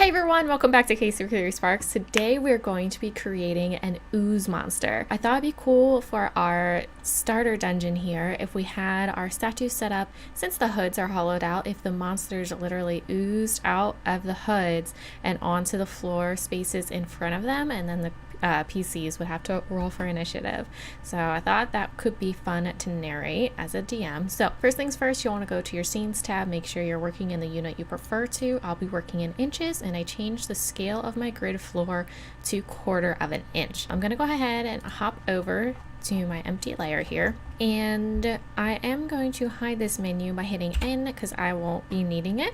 Hi everyone, welcome back to Pt.3 Sparks. Today we're going to be creating an ooze monster. I thought it'd be cool for our starter dungeon here if we had our statues set up, since the hoods are hollowed out, if the monsters literally oozed out of the hoods and onto the floor spaces in front of them, and then the PCs would have to roll for initiative. So I thought that could be fun to narrate as a DM. So first things first, you'll want to go to your scenes tab, make sure you're working in the unit you prefer to. I'll be working in inches, and I changed the scale of my grid floor to 1/4 of an inch. I'm going to go ahead and hop over to my empty layer here, and I am going to hide this menu by hitting N because I won't be needing it.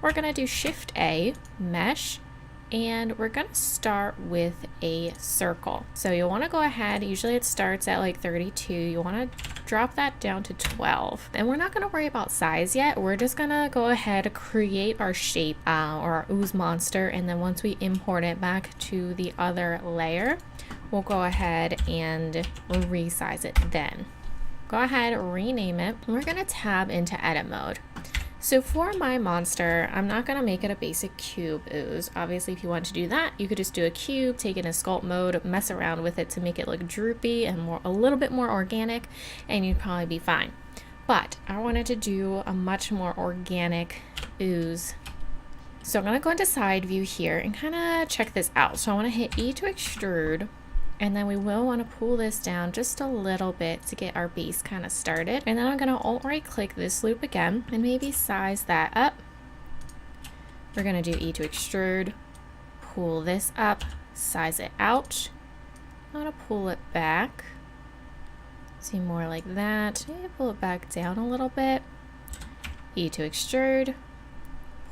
We're going to do Shift A, Mesh, and we're going to start with a circle. So you'll want to go ahead, usually it starts at like 32, you want to drop that down to 12. And we're not going to worry about size yet, we're just going to go ahead, create our shape or our ooze monster, and then once we import it back to the other layer, we'll go ahead and resize it then. Go ahead, rename it, and we're going to tab into edit mode. So for my monster, I'm not going to make it a basic cube ooze. Obviously, if you want to do that, you could just do a cube, take it in sculpt mode, mess around with it to make it look droopy and a little bit more organic, and you'd probably be fine. But I wanted to do a much more organic ooze. So I'm going to go into side view here and kind of check this out. So I want to hit E to extrude, and then we will want to pull this down just a little bit to get our base kind of started. And then I'm going to alt right click this loop again and maybe size that up. We're going to do E to extrude, pull this up, size it out. I'm going to pull it back. See, more like that. Maybe pull it back down a little bit. E to extrude,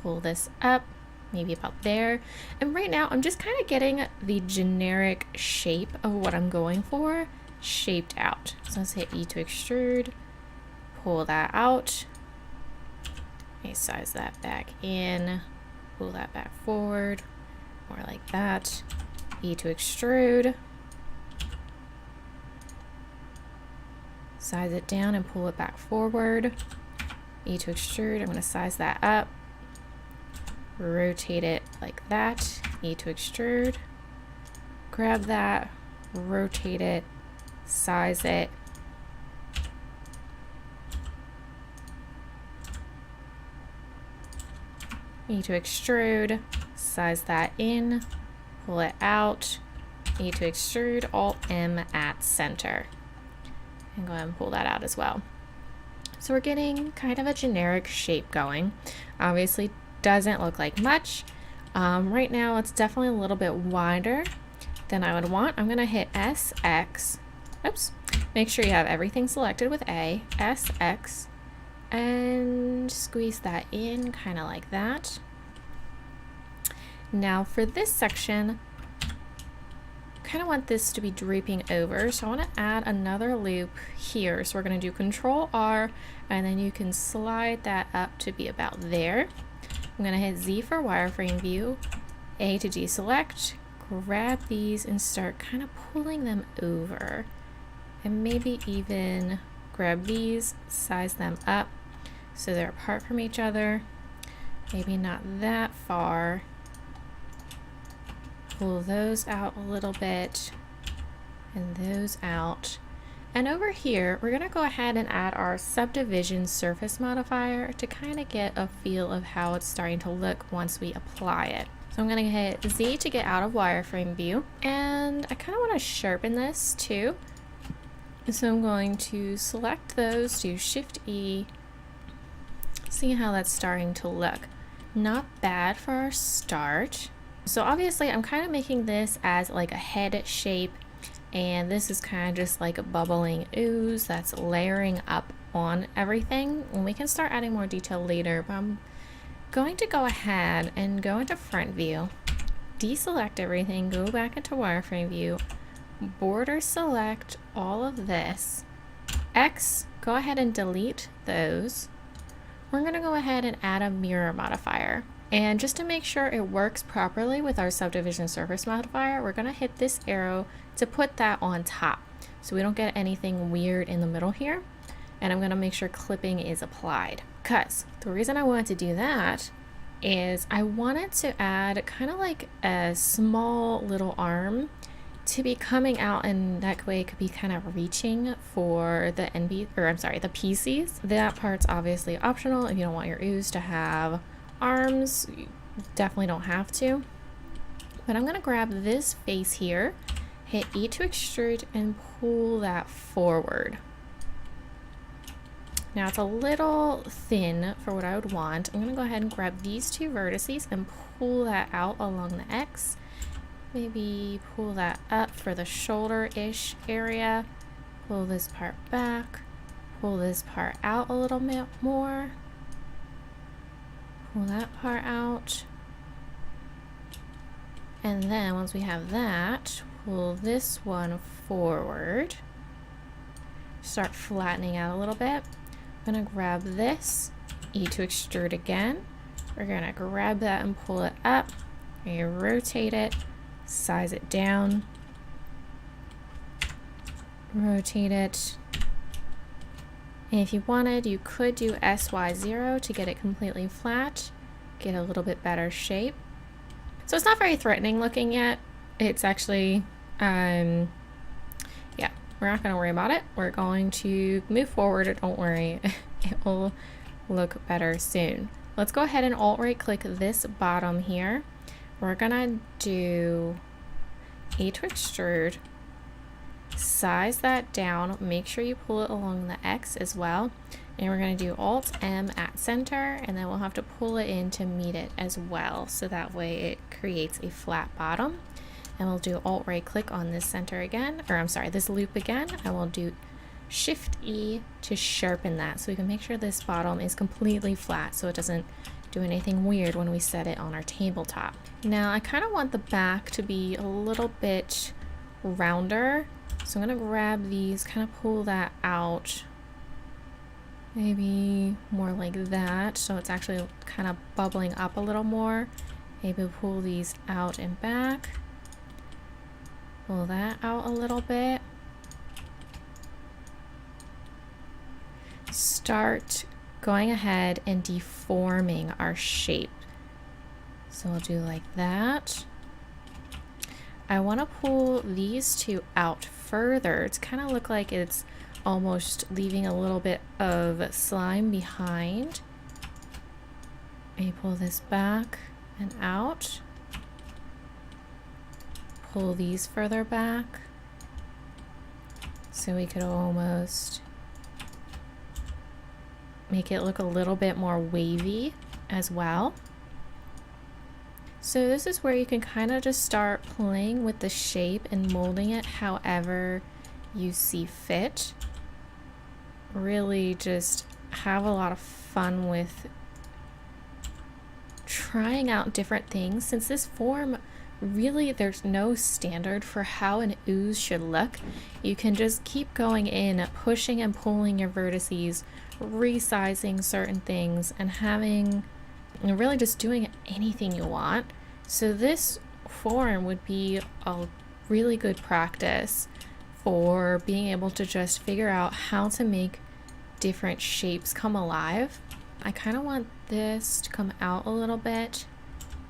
pull this up. Maybe about there. And right now I'm just kind of getting the generic shape of what I'm going for shaped out. So let's hit E to extrude, pull that out. Okay, size that back in, pull that back forward, more like that. E to extrude, size it down and pull it back forward. E to extrude, I'm going to size that up. Rotate it like that, E to extrude, grab that, rotate it, size it, E to extrude, size that in, pull it out, E to extrude, Alt M at center, and go ahead and pull that out as well. So we're getting kind of a generic shape going. Obviously doesn't look like much. Right now it's definitely a little bit wider than I would want. I'm gonna hit SX, oops, make sure you have everything selected with A, SX, and squeeze that in kind of like that. Now for this section, kind of want this to be draping over, so I want to add another loop here. So we're going to do Control R, and then you can slide that up to be about there. I'm going to hit Z for wireframe view, A to deselect, grab these and start kind of pulling them over, and maybe even grab these, size them up so they're apart from each other, maybe not that far. Pull those out a little bit and those out. And over here, we're going to go ahead and add our subdivision surface modifier to kind of get a feel of how it's starting to look once we apply it. So I'm going to hit Z to get out of wireframe view, and I kind of want to sharpen this too. So I'm going to select those, do Shift E, see how that's starting to look. Not bad for our start. So obviously I'm kind of making this as like a head shape, and this is kind of just like a bubbling ooze that's layering up on everything. And we can start adding more detail later, but I'm going to go ahead and go into front view, deselect everything, go back into wireframe view, border select all of this, X, go ahead and delete those. We're going to go ahead and add a mirror modifier. And just to make sure it works properly with our subdivision surface modifier, we're going to hit this arrow to put that on top so we don't get anything weird in the middle here. And I'm going to make sure clipping is applied, because the reason I wanted to do that is I wanted to add kind of like a small little arm to be coming out, and that way it could be kind of reaching for the the PCs. That part's obviously optional. If you don't want your ooze to have arms, you definitely don't have to. But I'm gonna grab this face here, hit E to extrude, and pull that forward. Now it's a little thin for what I would want. I'm gonna go ahead and grab these two vertices and pull that out along the X. Maybe pull that up for the shoulder-ish area. Pull this part back. Pull this part out a little bit more. Pull that part out. And then once we have that, pull this one forward. Start flattening out a little bit. I'm gonna grab this, E to extrude again. We're gonna grab that and pull it up. You rotate it, size it down, rotate it. And if you wanted, you could do SY0 to get it completely flat, get a little bit better shape. So it's not very threatening looking yet. It's actually, yeah, we're not going to worry about it. We're going to move forward. Don't worry, it will look better soon. Let's go ahead and alt-right click this bottom here. We're gonna do E to extrude, size that down, make sure you pull it along the X as well, and we're gonna do Alt M at center, and then we'll have to pull it in to meet it as well, so that way it creates a flat bottom. And we'll do Alt right click on this center again, or I'm sorry, this loop again, and we'll do Shift E to sharpen that so we can make sure this bottom is completely flat so it doesn't do anything weird when we set it on our tabletop. Now I kind of want the back to be a little bit rounder, so I'm gonna grab these, kind of pull that out, maybe more like that, so it's actually kind of bubbling up a little more. Maybe pull these out and back, pull that out a little bit, start going ahead and deforming our shape. So we'll do like that. I want to pull these two out further. It's kind of look like it's almost leaving a little bit of slime behind. Maybe pull this back and out. Pull these further back. So we could almost make it look a little bit more wavy as well. So this is where you can kind of just start playing with the shape and molding it however you see fit. Really just have a lot of fun with trying out different things. Since this form, really there's no standard for how an ooze should look. You can just keep going in, pushing and pulling your vertices, resizing certain things, and having, and really just doing anything you want. So this form would be a really good practice for being able to just figure out how to make different shapes come alive. I kind of want this to come out a little bit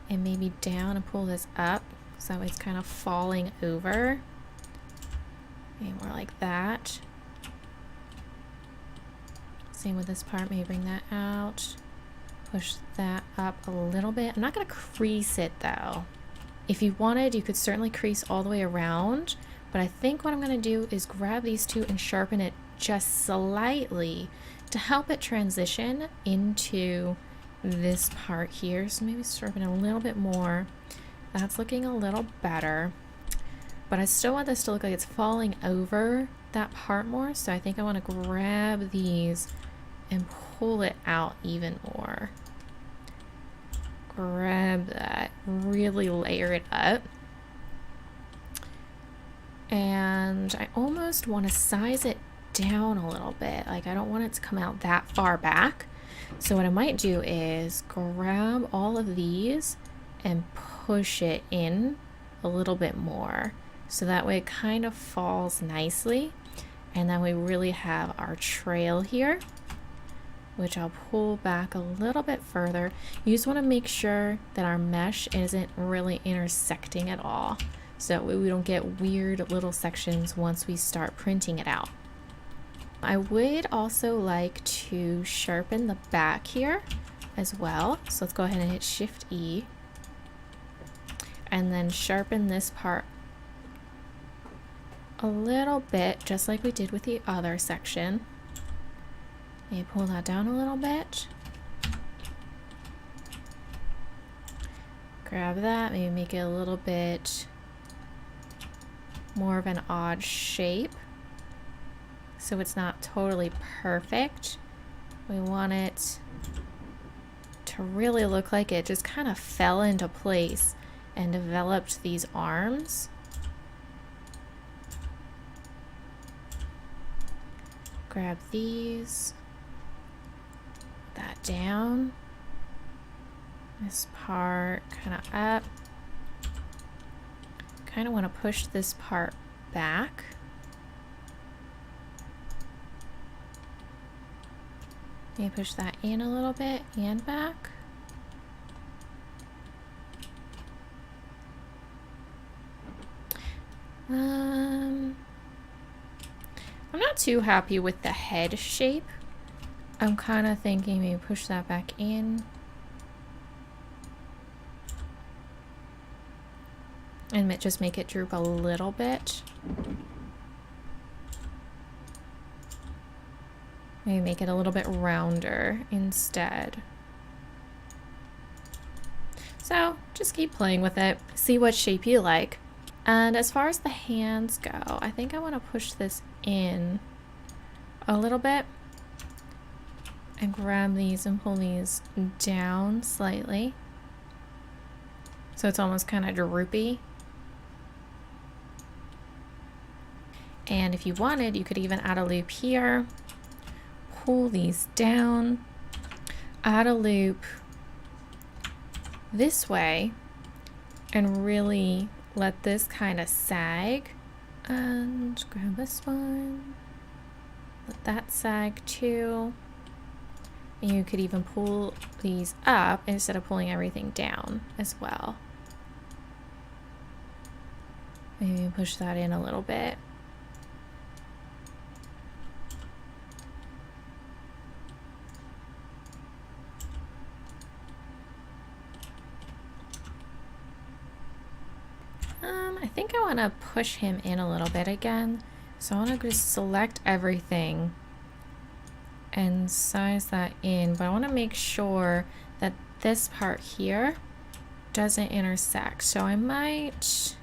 and maybe down and pull this up so that way it's kind of falling over. Maybe more like that. Same with this part, maybe bring that out, push that up a little bit. I'm not gonna crease it though. If you wanted, you could certainly crease all the way around, but I think what I'm gonna do is grab these two and sharpen it just slightly to help it transition into this part here. So maybe sharpen a little bit more. That's looking a little better, but I still want this to look like it's falling over that part more. So I think I want to grab these and pull it out even more. Grab that, really layer it up. And I almost want to size it down a little bit. Like I don't want it to come out that far back. So what I might do is grab all of these and push it in a little bit more. So that way it kind of falls nicely. And then we really have our trail here. which I'll pull back a little bit further. You just want to make sure that our mesh isn't really intersecting at all, so we don't get weird little sections once we start printing it out. I would also like to sharpen the back here as well. So let's go ahead and hit Shift E and then sharpen this part a little bit, just like we did with the other section. Maybe pull that down a little bit. Grab that, maybe make it a little bit more of an odd shape so it's not totally perfect. We want it to really look like it just kind of fell into place and developed these arms. Grab these, put that down, this part kind of up. Kind of want to push this part back. Maybe push that in a little bit and back. I'm not too happy with the head shape. I'm kind of thinking maybe push that back in. And just make it droop a little bit. Maybe make it a little bit rounder instead. So just keep playing with it. See what shape you like. And as far as the hands go, I think I want to push this in a little bit and grab these and pull these down slightly. So it's almost kind of droopy. And if you wanted, you could even add a loop here, pull these down, add a loop this way, and really let this kind of sag. And grab this one, let that sag too. And you could even pull these up instead of pulling everything down as well. Maybe push that in a little bit. I think I want to push him in a little bit again. So I want to just select everything and size that in, but I want to make sure that this part here doesn't intersect. So I might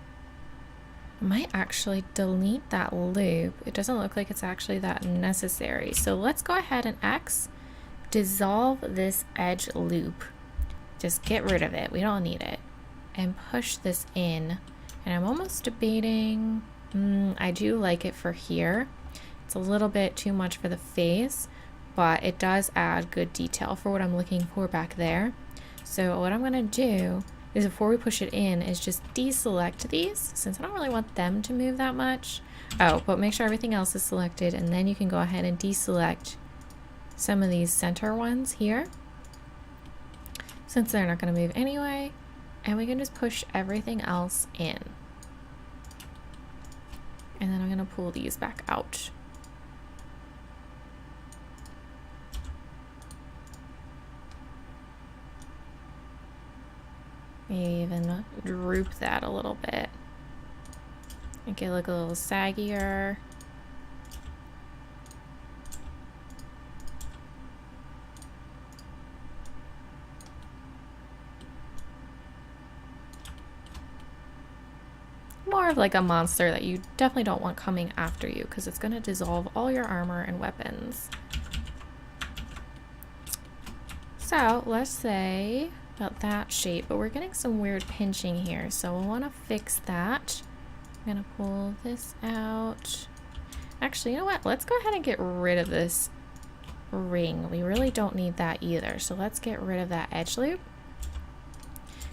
actually delete that loop. It doesn't look like it's actually that necessary. So let's go ahead and X, dissolve this edge loop. Just get rid of it. We don't need it. And push this in. And I'm almost debating, I do like it for here. It's a little bit too much for the face, but it does add good detail for what I'm looking for back there. So what I'm gonna do is, before we push it in, is just deselect these, since I don't really want them to move that much. Oh, but make sure everything else is selected, and then you can go ahead and deselect some of these center ones here, since they're not gonna move anyway. And we can just push everything else in. And then I'm going to pull these back out. Maybe even droop that a little bit. Make it look a little saggier. More of like a monster that you definitely don't want coming after you, because it's going to dissolve all your armor and weapons. So let's say about that shape, but we're getting some weird pinching here, so we'll want to fix that. I'm going to pull this out. Actually, you know what? Let's go ahead and get rid of this ring. We really don't need that either, so let's get rid of that edge loop.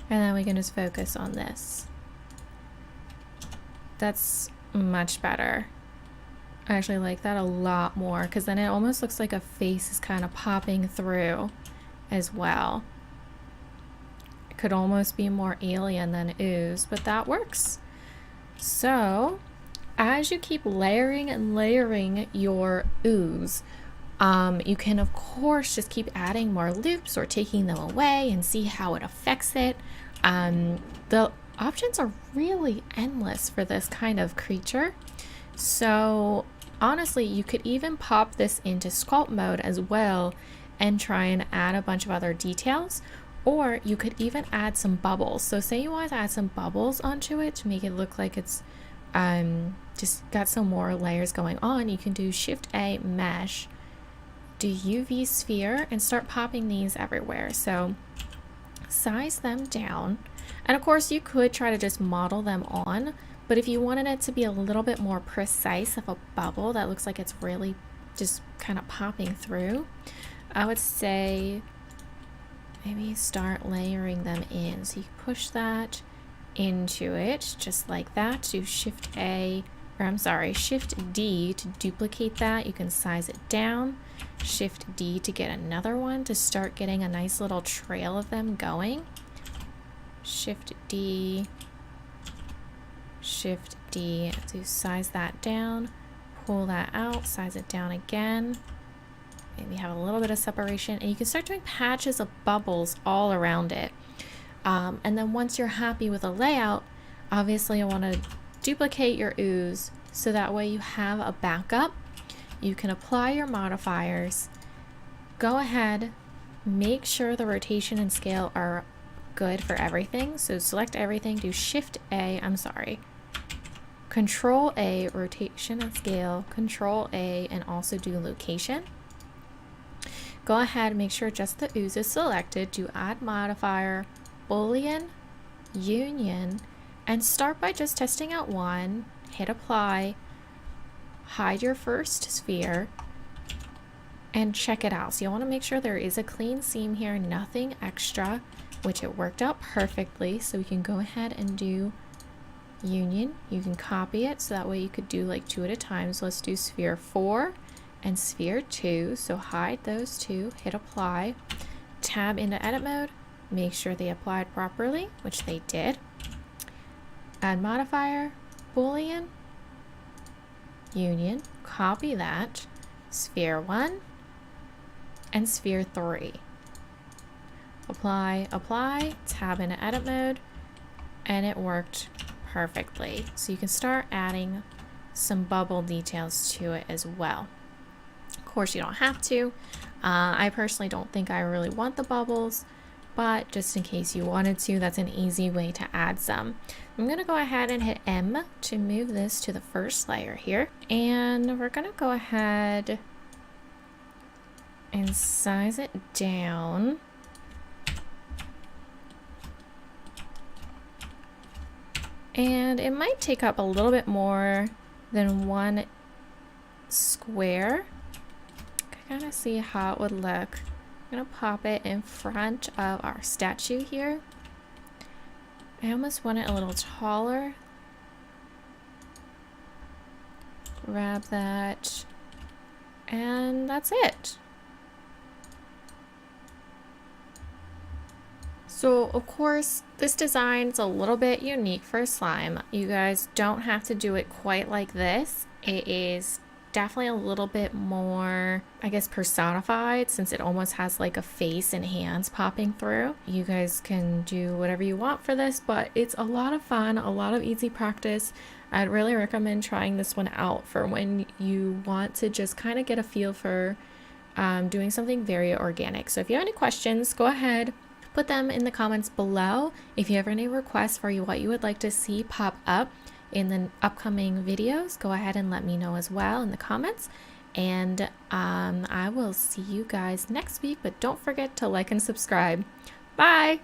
And then we can just focus on this. That's much better. I actually like that a lot more because then it almost looks like a face is kind of popping through as well. It could almost be more alien than ooze, but that works. So as you keep layering and layering your ooze, you can of course just keep adding more loops or taking them away and see how it affects it. The options are really endless for this kind of creature. So honestly, you could even pop this into sculpt mode as well and try and add a bunch of other details, or you could even add some bubbles. So say you want to add some bubbles onto it to make it look like it's just got some more layers going on. You can do Shift A mesh, do UV sphere, and start popping these everywhere. So size them down, and of course you could try to just model them on, but if you wanted it to be a little bit more precise of a bubble that looks like it's really just kind of popping through, I would say maybe start layering them in. So you push that into it just like that. Do Shift D to duplicate that. You can size it down. Shift D to get another one to start getting a nice little trail of them going. Shift D to size that down, pull that out, size it down again. Maybe have a little bit of separation, and you can start doing patches of bubbles all around it. And then once you're happy with the layout, obviously you want to duplicate your ooze so that way you have a backup. You can apply your modifiers, go ahead, make sure the rotation and scale are good for everything. So select everything, do Control A, rotation and scale, Control A, and also do location. Go ahead, make sure just the ooze is selected, do add modifier, Boolean, union, and start by just testing out one, hit apply, hide your first sphere, and check it out. So you want to make sure there is a clean seam here, nothing extra, which it worked out perfectly. So we can go ahead and do union. You can copy it so that way you could do like 2 at a time. So let's do sphere 4 and sphere 2. So hide those two, hit apply, tab into edit mode, make sure they applied properly, which they did. Add modifier, Boolean, union, copy that, sphere 1 and sphere 3. Apply, tab into edit mode, and it worked perfectly. So you can start adding some bubble details to it as well. Of course, you don't have to. I personally don't think I really want the bubbles, but just in case you wanted to, that's an easy way to add some. I'm gonna go ahead and hit M to move this to the first layer here, and we're gonna go ahead and size it down. And it might take up a little bit more than one square. I kind of see how it would look. I'm gonna pop it in front of our statue here. I almost want it a little taller. Grab that, and that's it. So of course, this design is a little bit unique for slime. You guys don't have to do it quite like this. It is definitely a little bit more, I guess, personified, since it almost has like a face and hands popping through. You guys can do whatever you want for this, but it's a lot of fun, a lot of easy practice. I'd really recommend trying this one out for when you want to just kind of get a feel for doing something very organic. So if you have any questions, go ahead, put them in the comments below. If you have any requests for what you would like to see pop up in the upcoming videos, go ahead and let me know as well in the comments. And I will see you guys next week, but don't forget to like and subscribe. Bye!